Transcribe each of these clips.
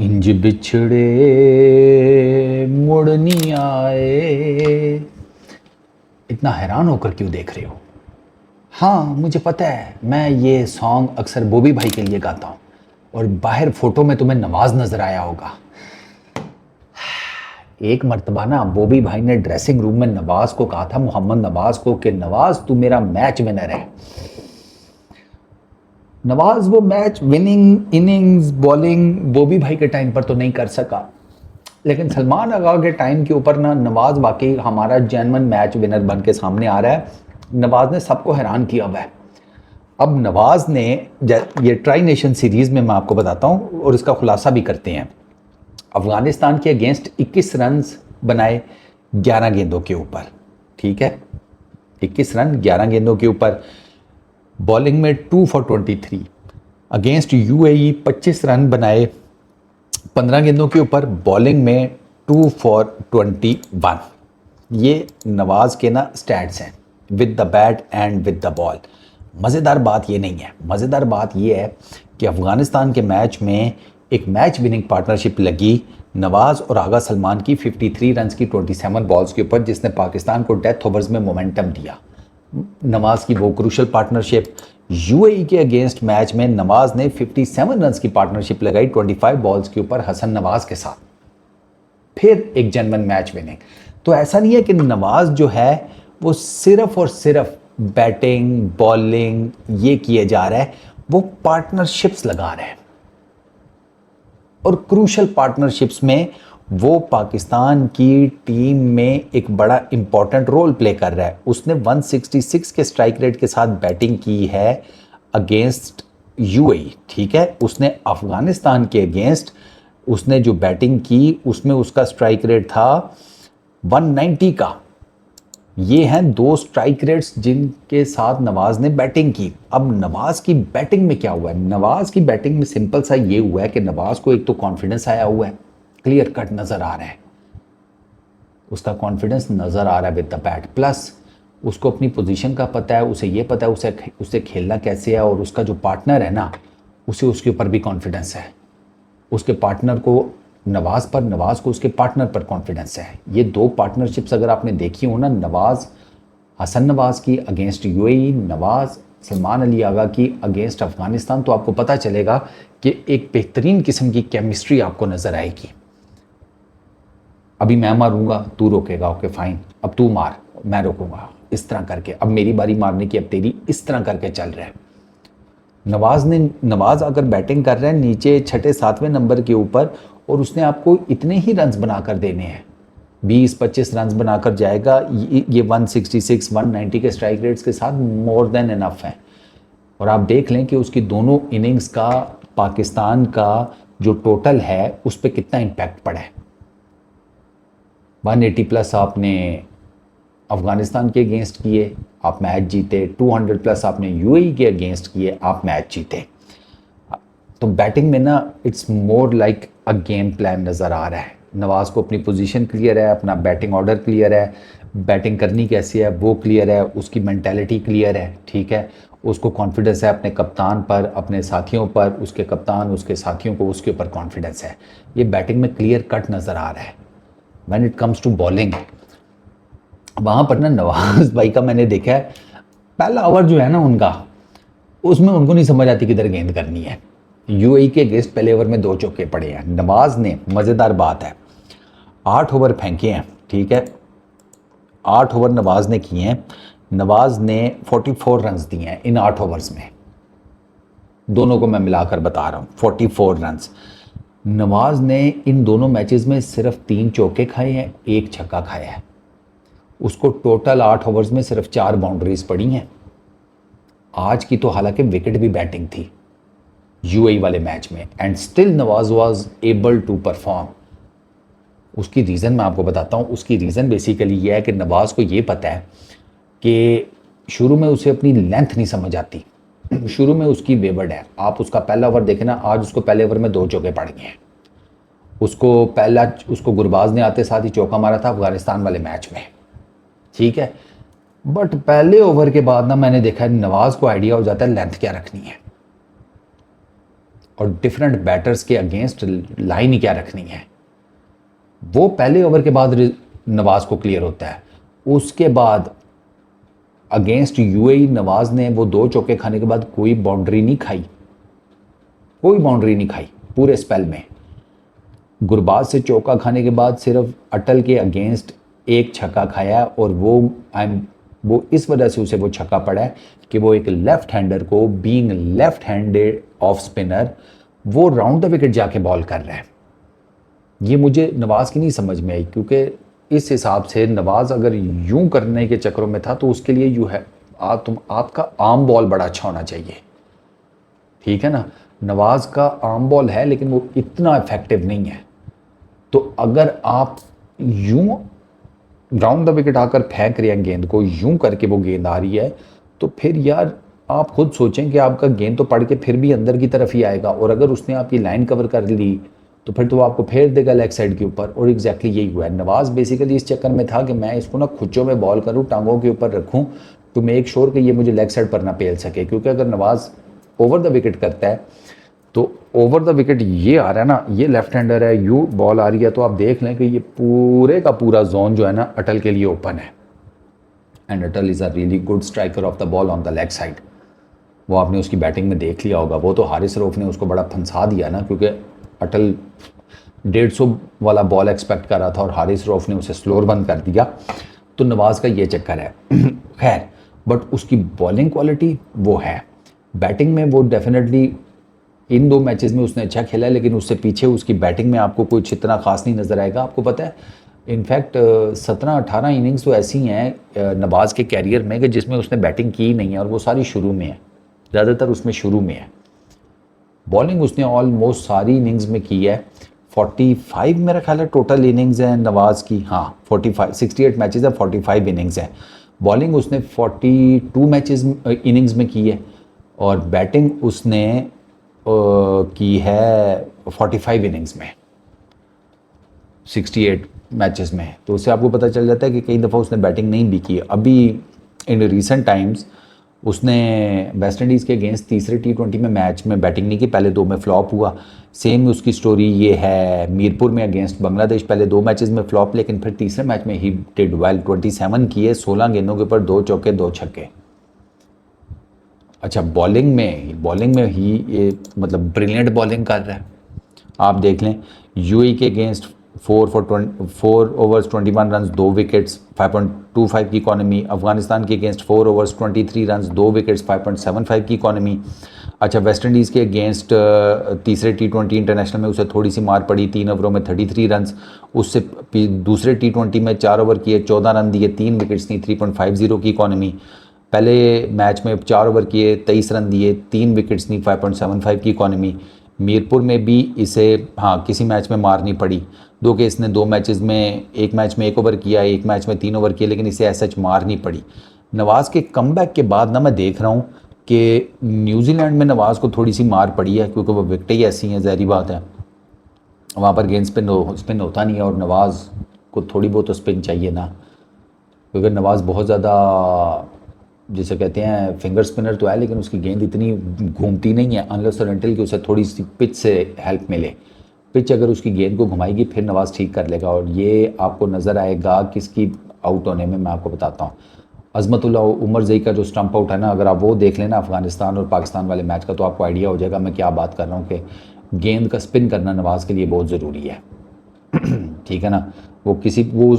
इंज बिछड़े मुड़ नहीं आए। इतना हैरान होकर क्यों देख रहे हो? हाँ, मुझे पता है, मैं ये सॉन्ग अक्सर बॉबी भाई के लिए गाता हूँ। और बाहर फोटो में तुम्हें नवाज नजर आया होगा। एक मर्तबा ना बॉबी भाई ने ड्रेसिंग रूम में नवाज को कहा था, मोहम्मद नवाज को, कि नवाज तू मेरा मैच विनर है। नवाज वो match winning innings bowling Bobby भाई के टाइम पर तो नहीं कर सका, लेकिन सलमान आगा के टाइम के ऊपर ना नवाज वाकई हमारा जेन्युइन मैच विनर बन के सामने आ रहा है। नवाज ने सबको हैरान किया हुआ है। अब नवाज ने ये ट्राई नेशन सीरीज में मैं आपको बताता हूँ और इसका खुलासा भी करते हैं। अफगानिस्तान के अगेंस्ट 21 रन बनाए 11 गेंदों के ऊपर। ठीक है, 21 रन 11 गेंदों के ऊपर। बॉलिंग में 2 फॉर 23। अगेंस्ट यूएई 25 रन बनाए 15 गेंदों के ऊपर। बॉलिंग में 2 फॉर 21। ये नवाज के ना स्टैट्स हैं with the bat and with the ball. मज़ेदार बात ये नहीं है, मज़ेदार बात ये है कि अफ़गानिस्तान के मैच में एक मैच विनिंग पार्टनरशिप लगी नवाज और आगा सलमान की 53 रन की 27 बॉल्स के ऊपर, जिसने पाकिस्तान को डेथ ओवर्स में मोमेंटम दिया। नवाज की वो क्रूशल पार्टनरशिप। यूएई के अगेंस्ट मैच में नवाज ने 57 रन की पार्टनरशिप लगाई 25 बॉल्स के ऊपर हसन नवाज के साथ। फिर एक जेन्युइन मैच विनिंग। तो ऐसा नहीं है कि नवाज जो है वो सिर्फ और सिर्फ बैटिंग बॉलिंग ये किए जा रहा है, वो पार्टनरशिप्स लगा रहे हैं और क्रूशल पार्टनरशिप्स में वो पाकिस्तान की टीम में एक बड़ा इंपॉर्टेंट रोल प्ले कर रहा है। उसने 166 के स्ट्राइक रेट के साथ बैटिंग की है अगेंस्ट यूएई। ठीक है, उसने अफगानिस्तान के अगेंस्ट उसने जो बैटिंग की उसमें उसका स्ट्राइक रेट था 190 का। ये हैं दो स्ट्राइक रेट्स जिनके साथ नवाज ने बैटिंग की। अब नवाज की बैटिंग में क्या हुआ है? नवाज की बैटिंग में सिंपल सा ये हुआ है कि नवाज को एक तो कॉन्फिडेंस आया हुआ है, क्लियर कट नजर आ रहा है, उसका कॉन्फिडेंस नजर आ रहा है विद द बैट। प्लस उसको अपनी पोजीशन का पता है, उसे ये पता है उसे खेलना कैसे है, और उसका जो पार्टनर है ना उसे उसके ऊपर भी कॉन्फिडेंस है। उसके पार्टनर को नवाज पर, नवाज को उसके पार्टनर पर कॉन्फिडेंस है। ये दो पार्टनरशिप्स अगर आपने देखी हो ना, नवाज हसन नवाज की अगेंस्ट यूएई, नवाज सलमान अली आगा की अगेंस्ट अफगानिस्तान, तो आपको पता चलेगा कि एक बेहतरीन किस्म की केमिस्ट्री आपको नजर आएगी। अभी मैं मारूंगा तू रोकेगा, ओके फाइन, अब तू मार मैं रोकूंगा, इस तरह करके अब मेरी बारी मारने की, अब तेरी, इस तरह करके चल रहा है। नवाज अगर बैटिंग कर रहे हैं नीचे 6-7वें नंबर के ऊपर और उसने आपको इतने ही रन्स बनाकर देने हैं, 20-25 रन्स बनाकर जाएगा। ये 166 190 के स्ट्राइक रेट्स के साथ मोर देन इनफ है। और आप देख लें कि उसकी दोनों इनिंग्स का पाकिस्तान का जो टोटल है उस पर कितना इम्पैक्ट पड़ा है। 180 प्लस आपने अफगानिस्तान के अगेंस्ट किए, आप मैच जीते। 200 प्लस आपने यूएई के अगेंस्ट किए, आप मैच जीते। तो बैटिंग में ना it's more like a game plan नज़र आ रहा है। नवाज को अपनी पोजीशन क्लियर है, अपना बैटिंग ऑर्डर क्लियर है, बैटिंग करनी कैसी है वो क्लियर है, उसकी मेंटालिटी क्लियर है। ठीक है, उसको कॉन्फिडेंस है अपने कप्तान पर, अपने साथियों पर, उसके कप्तान उसके साथियों को उसके ऊपर कॉन्फिडेंस है। ये बैटिंग में क्लियर कट नज़र आ रहा है। When it comes to bowling, वहाँ पर ना नवाज भाई का मैंने देखा है, पहला ओवर जो है ना उनका, उसमें उनको नहीं समझ आती किधर गेंद करनी है। यूएई के अगेंस्ट पहले ओवर में 2 चौके पड़े हैं। नवाज ने, मज़ेदार बात है, 8 ओवर फेंके हैं। ठीक है, 8 ओवर नवाज ने किए हैं। नवाज ने 44 रन दिए हैं इन 8 ओवर्स में। दोनों को मैं मिलाकर बता रहा हूँ, 44 रन। नवाज ने इन दोनों मैचेस में सिर्फ 3 चौके खाए हैं, 1 छक्का खाया है। उसको टोटल 8 ओवर्स में सिर्फ 4 बाउंड्रीज पड़ी हैं। आज की तो हालांकि विकेट भी बैटिंग थी यूएई वाले मैच में, and still Nawaz was able to perform. उसकी रीज़न मैं आपको बताता हूँ। उसकी रीज़न बेसिकली ये है कि नवाज को ये पता है कि शुरू में उसे अपनी लेंथ नहीं समझ आती, शुरू में उसकी वेवर्ड है। आप उसका पहला ओवर देखें ना, आज उसको पहले ओवर में 2 चौके पड़ गए हैं। उसको गुरबाज ने आते साथ ही चौका मारा था अफगानिस्तान वाले मैच में। ठीक है, बट पहले ओवर के बाद ना मैंने देखा नवाज को आइडिया हो जाता है लेंथ क्या रखनी है। और डिफरेंट बैटर्स के अगेंस्ट लाइन ही क्या रखनी है, वो पहले ओवर के बाद नवाज को क्लियर होता है। उसके बाद अगेंस्ट यूएई नवाज ने वो 2 चौके खाने के बाद कोई बाउंड्री नहीं खाई, कोई बाउंड्री नहीं खाई पूरे स्पेल में। गुरबाज से चौका खाने के बाद सिर्फ अटल के अगेंस्ट एक छक्का खाया, और वो इस वजह से उसे वो छक्का पड़ा है कि वो एक लेफ्ट हैंडर को, being left handed off spinner, वो राउंड द विकेट जाके बॉल कर रहा है। ये मुझे नवाज की नहीं समझ में आई, क्योंकि इस हिसाब से नवाज अगर यूं करने के चक्करों में था तो उसके लिए यूं है, आपका आर्म बॉल बड़ा अच्छा होना चाहिए, ठीक है ना। नवाज का आर्म बॉल है लेकिन वो इतना इफेक्टिव नहीं है। तो अगर आप यूं राउंड द विकेट आकर फेंक रहे हैं गेंद को, यूं करके वो गेंद आ रही है, तो फिर यार आप खुद सोचें कि आपका गेंद तो पड़ के फिर भी अंदर की तरफ ही आएगा, और अगर उसने आपकी लाइन कवर कर ली तो फिर तो वो आपको फेर देगा लेग साइड के ऊपर। और एग्जैक्टली यही हुआ है। नवाज बेसिकली इस चक्कर में था कि मैं इसको ना खुच्चों में बॉल करूँ, टांगों के ऊपर रखूँ, तो मेक श्योर कि ये मुझे लेग साइड पर ना पेल सके, क्योंकि अगर नवाज ओवर द विकेट करता है तो ओवर द विकेट ये आ रहा है ना, ये लेफ्ट हैंडर है, यू बॉल आ रही है, तो आप देख लें कि ये पूरे का पूरा जोन जो है ना अटल के लिए ओपन है। And Atal is a really good striker of the ball on the leg side. वो आपने उसकी बैटिंग में देख लिया होगा, वो तो हारिस रऊफ ने उसको बड़ा फंसा दिया ना, क्योंकि अटल 150 वाला बॉल एक्सपेक्ट कर रहा था और हारिस रऊफ ने उसे स्लोअर बंद कर दिया। तो नवाज का ये चक्कर है। खैर, बट उसकी बॉलिंग क्वालिटी वो है, बैटिंग में वो डेफिनेटली इन 2 मैचेस में उसने अच्छा खेला है, लेकिन उससे पीछे उसकी बैटिंग में आपको कुछ इतना खास नहीं नज़र आएगा। आपको पता है इनफैक्ट 17-18 इनिंग्स तो ऐसी हैं नवाज के कैरियर में कि जिसमें उसने बैटिंग की नहीं है, और वो सारी शुरू में है, ज़्यादातर उसमें शुरू में है। बॉलिंग उसने ऑलमोस्ट सारी इनिंग्स में की है। 45 मेरा ख्याल है टोटल इनिंग्स हैं नवाज की, हाँ 68 मैचेस है, 45 इनिंग्स हैं। बॉलिंग उसने 42 मैचेस इनिंग्स में की है, और बैटिंग उसने की है 45 इनिंग्स में, 68 मैचेस में। तो उससे आपको पता चल जाता है कि कई दफ़ा उसने बैटिंग नहीं भी की। अभी इन रिसेंट टाइम्स उसने वेस्ट इंडीज़ के अगेंस्ट तीसरे T20 में मैच में बैटिंग नहीं की, पहले 2 में फ्लॉप हुआ। सेम उसकी स्टोरी ये है मीरपुर में अगेंस्ट बांग्लादेश, पहले 2 मैचेस में फ्लॉप, लेकिन फिर तीसरे मैच में ही डिड वेल, 27 किए, 16 गेंदों के ऊपर 2 चौके 2 छक्के। अच्छा, बॉलिंग में ही ये मतलब ब्रिलियंट बॉलिंग कर रहा है। आप देख लें यूएई के अगेंस्ट 4 ओवर्स 21 रन 2 विकेट्स 5.25 की इकॉनमी। अफगानिस्तान के अगेंस्ट 4 ओवर्स 23 रन 2 विकेट्स 5.75 की इकॉनमी। अच्छा, वेस्ट इंडीज़ के अगेंस्ट तीसरे T20 इंटरनेशनल में उसे थोड़ी सी मार पड़ी, 3 ओवरों में 33 रन। उससे दूसरे T20 में 4 ओवर किए, 14 रन दिए, 3 विकेट्स थी, 3.50 की इकॉनमी। पहले मैच में 4 ओवर किए, 23 रन दिए, 3 विकेट्स थी, 5.75 की इकॉनमी। मीरपुर में भी इसे किसी मैच में मार नहीं पड़ी, दो कि इसने 2 मैचेस में, एक मैच में 1 ओवर किया, एक मैच में 3 ओवर किए, लेकिन इसे ऐसा मार नहीं पड़ी। नवाज़ के कमबैक के बाद ना मैं देख रहा हूँ कि न्यूजीलैंड में नवाज़ को थोड़ी सी मार पड़ी है, क्योंकि वो विकेटें ही ऐसी हैं, ज़ाहिर बात है वहाँ पर गेंद स्पिन होता नहीं है, और नवाज़ को थोड़ी बहुत तो स्पिन चाहिए ना, क्योंकि नवाज़ बहुत ज़्यादा जिसे कहते हैं फिंगर स्पिनर तो है, लेकिन उसकी गेंद इतनी घूमती नहीं है अनलेस और अनटिल कि उसे थोड़ी सी पिच से हेल्प मिले। पिच अगर उसकी गेंद को घुमाएगी फिर नवाज़ ठीक कर लेगा, और ये आपको नज़र आएगा किसकी आउट होने में, मैं आपको बताता हूँ। अजमतुल्ला उमर जई का जो स्टंप आउट है ना, अगर आप वो देख लेना अफगानिस्तान और पाकिस्तान वाले मैच का, तो आपको आइडिया हो जाएगा मैं क्या बात कर रहा हूँ, कि गेंद का स्पिन करना नवाज़ के लिए बहुत ज़रूरी है। ठीक है ना, वो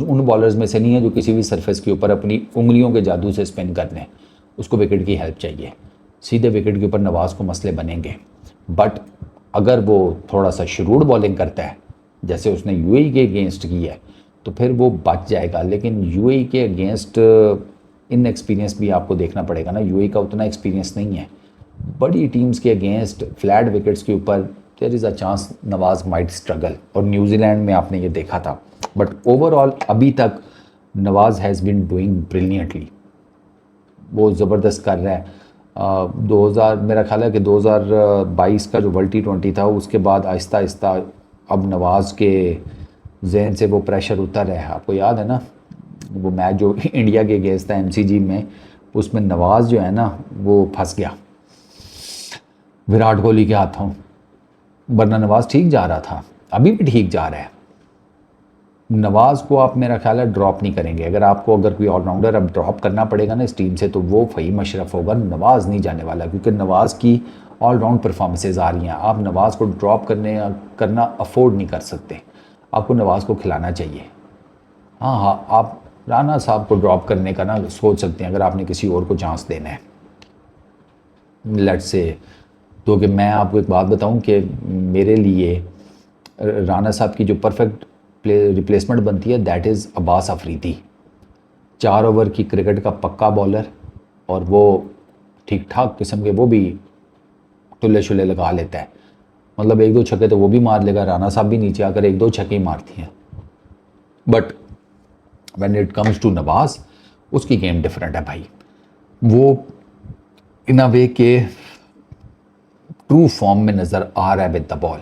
उन बॉलर्स में से नहीं है जो किसी भी सरफेस के ऊपर अपनी उंगलियों के जादू से स्पिन कर लें, उसको विकेट की हेल्प चाहिए। सीधे विकेट के ऊपर नवाज़ को मसले बनेंगे, बट अगर वो थोड़ा सा शुरूड बॉलिंग करता है जैसे उसने यूएई के अगेंस्ट की है, तो फिर वो बच जाएगा। लेकिन यूएई के अगेंस्ट इन एक्सपीरियंस भी आपको देखना पड़ेगा ना, यूएई का उतना एक्सपीरियंस नहीं है। बड़ी टीम्स के अगेंस्ट फ्लैट विकेट्स के ऊपर there is a chance Nawaz might struggle, और न्यूजीलैंड में आपने ये देखा था। बट ओवरऑल अभी तक Nawaz has been doing brilliantly, बहुत ज़बरदस्त कर रहा है। 2000 मेरा ख्याल है कि 2022 का जो वर्ल्ड T20 था, उसके बाद आहिस्ता आहिस्ता अब नवाज़ के जहन से वो प्रेशर उतर रहा है। आपको याद है ना वो मैच जो इंडिया के अगेंस्ट था MCG में, उसमें नवाज़ जो है ना वो फंस गया विराट कोहली के हाथों। वरना नवाज़ ठीक जा रहा था, अभी भी ठीक जा रहा है। नवाज़ को आप मेरा ख्याल है ड्रॉप नहीं करेंगे। अगर कोई ऑलराउंडर अब ड्रॉप करना पड़ेगा ना इस टीम से, तो वो फ़हीम अशरफ होगा, नवाज़ नहीं जाने वाला, क्योंकि नवाज़ की ऑलराउंड परफॉर्मेंसेज आ रही हैं। आप नवाज़ को ड्रॉप करना अफोर्ड नहीं कर सकते, आपको नवाज़ को खिलाना चाहिए। हाँ हाँ, आप राना साहब को ड्रॉप करने का ना सोच सकते हैं अगर आपने किसी और को चांस देना है, लेट्स से। तो कि मैं आपको एक बात बताऊं कि मेरे लिए राना साहब की जो परफेक्ट रिप्लेसमेंट बनती है that is Abbas Afridi. 4 over की क्रिकेट का पक्का बॉलर, और वो ठीक ठाक किस्म के वो भी टुल्ले शुल्ले लगा लेता है। मतलब 1-2 छक्के तो वो भी मार लेगा, राना साहब भी नीचे आकर 1-2 छक्के ही मारती हैं। But when it comes to Nawaz, उसकी गेम डिफरेंट है भाई। वो इन अ वे के ट्रू फॉर्म में नज़र आ रहा है विद द बॉल।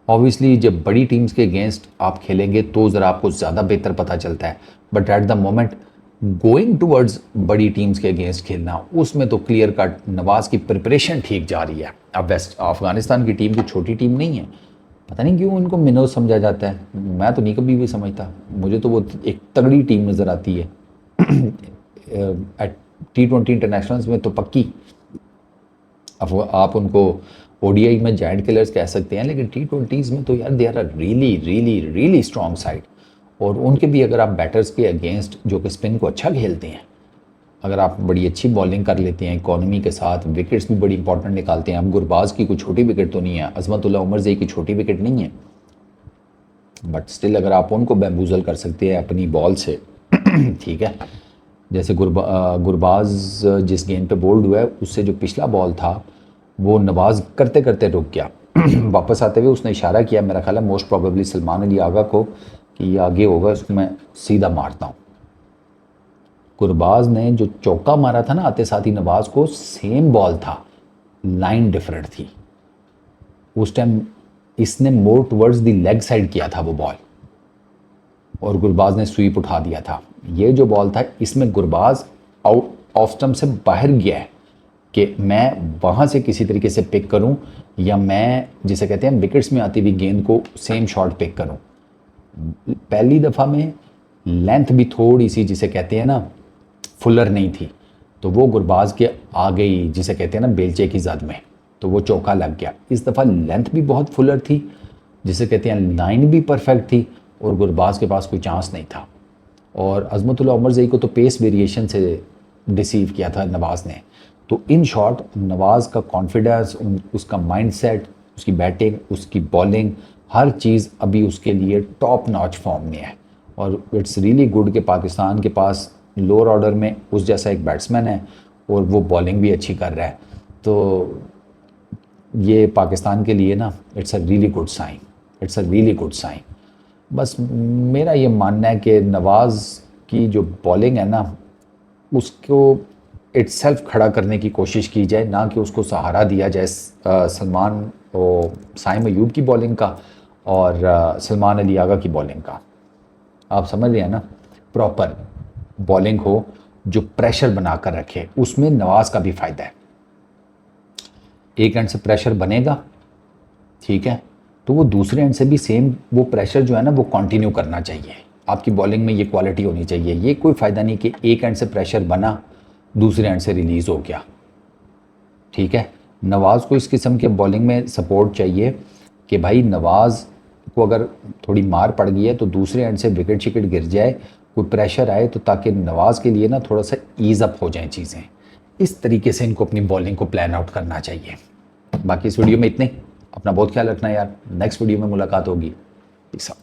ऑब्वियसली जब बड़ी टीम्स के अगेंस्ट आप खेलेंगे तो ज़रा आपको ज़्यादा बेहतर पता चलता है, but at the moment going towards बड़ी टीम्स के अगेंस्ट खेलना, उसमें तो क्लियर कट नवाज़ की प्रिपरेशन ठीक जा रही है। अब अफगानिस्तान की टीम कोई छोटी टीम नहीं है, पता नहीं क्यों इनको मिनोज समझा जाता है, मैं तो नहीं कभी भी समझता। मुझे तो वो एक तगड़ी टीम नज़र आती है T20 इंटरनेशनल्स में तो पक्की। अब आप उनको ओडीआई में जायंट किलर्स कह सकते हैं, लेकिन T20s में तो यार they are a really really really strong side. और उनके भी अगर आप बैटर्स के अगेंस्ट जो कि स्पिन को अच्छा खेलते हैं, अगर आप बड़ी अच्छी बॉलिंग कर लेते हैं इकॉनमी के साथ, विकेट्स भी बड़ी इंपॉर्टेंट निकालते हैं। अब गुरबाज की कोई छोटी विकेट तो नहीं है, अजमतुल्लाह उमर ज़ई की छोटी विकेट नहीं है, बट स्टिल अगर आप उनको बैम्बूजल कर सकते हैं अपनी बॉल से ठीक है। जैसे गुरबाज जिस गेंद पे बोल्ड हुआ है, उससे जो पिछला बॉल था वो नवाज़ करते करते रुक गया वापस आते हुए उसने इशारा किया, मेरा ख्याल है मोस्ट प्रोबेबली सलमान अली आगा को, कि ये आगे होगा, उसको मैं सीधा मारता हूँ। गुरबाज ने जो चौका मारा था ना आते साथ ही नवाज़ को, सेम बॉल था, लाइन डिफरेंट थी। उस टाइम इसने more towards the leg side किया था वो बॉल, और गुरबाज ने स्वीप उठा दिया था। ये जो बॉल था इसमें गुरबाज आउट ऑफ स्टंप से बाहर गया है कि मैं वहाँ से किसी तरीके से पिक करूँ, या मैं जिसे कहते हैं विकेट्स में आती हुई गेंद को सेम शॉट पिक करूँ। पहली दफ़ा में लेंथ भी थोड़ी सी जिसे कहते हैं ना फुलर नहीं थी, तो वो गुरबाज के आ गई जिसे कहते हैं ना बेलचे की जद में, तो वो चौका लग गया। इस दफ़ा लेंथ भी बहुत फुलर थी, जिसे कहते हैं लाइन भी परफेक्ट थी, और गुरबाज के पास कोई चांस नहीं था। और अजमतुल्लाह उमर ज़ई को तो पेस वेरिएशन से डिसीव किया था नवाज़ ने। तो इन शॉर्ट नवाज़ का कॉन्फिडेंस, उसका माइंडसेट, उसकी बैटिंग, उसकी बॉलिंग, हर चीज़ अभी उसके लिए टॉप नॉच फॉर्म में है। और इट्स रियली गुड कि पाकिस्तान के पास लोअर ऑर्डर में उस जैसा एक बैट्समैन है, और वो बॉलिंग भी अच्छी कर रहा है। तो ये पाकिस्तान के लिए ना it's a really good sign, it's a really good sign. बस मेरा ये मानना है कि नवाज़ की जो बॉलिंग है ना, उसको इट्सेल्फ खड़ा करने की कोशिश की जाए, ना कि उसको सहारा दिया जाए सलमान और साइम अयूब की बॉलिंग का और सलमान अली आगा की बॉलिंग का। आप समझ रहे हैं ना, प्रॉपर बॉलिंग हो जो प्रेशर बना कर रखे, उसमें नवाज़ का भी फ़ायदा है। एक एंड से प्रेशर बनेगा, ठीक है, तो वो दूसरे एंड से भी सेम वो प्रेशर जो है ना वो कंटिन्यू करना चाहिए। आपकी बॉलिंग में ये क्वालिटी होनी चाहिए। ये कोई फ़ायदा नहीं कि एक एंड से प्रेशर बना, दूसरे एंड से रिलीज़ हो गया, ठीक है। नवाज़ को इस किस्म के बॉलिंग में सपोर्ट चाहिए कि भाई नवाज़ को अगर थोड़ी मार पड़ गई है तो दूसरे एंड से विकेट शिकेट गिर जाए, कोई प्रेशर आए, तो ताकि नवाज़ के लिए ना थोड़ा सा ईज़ अप हो जाए चीज़ें। इस तरीके से इनको अपनी बॉलिंग को प्लान आउट करना चाहिए। बाकी इस वीडियो में इतने, अपना बहुत ख्याल रखना यार। नेक्स्ट वीडियो में मुलाकात होगी। Peace out.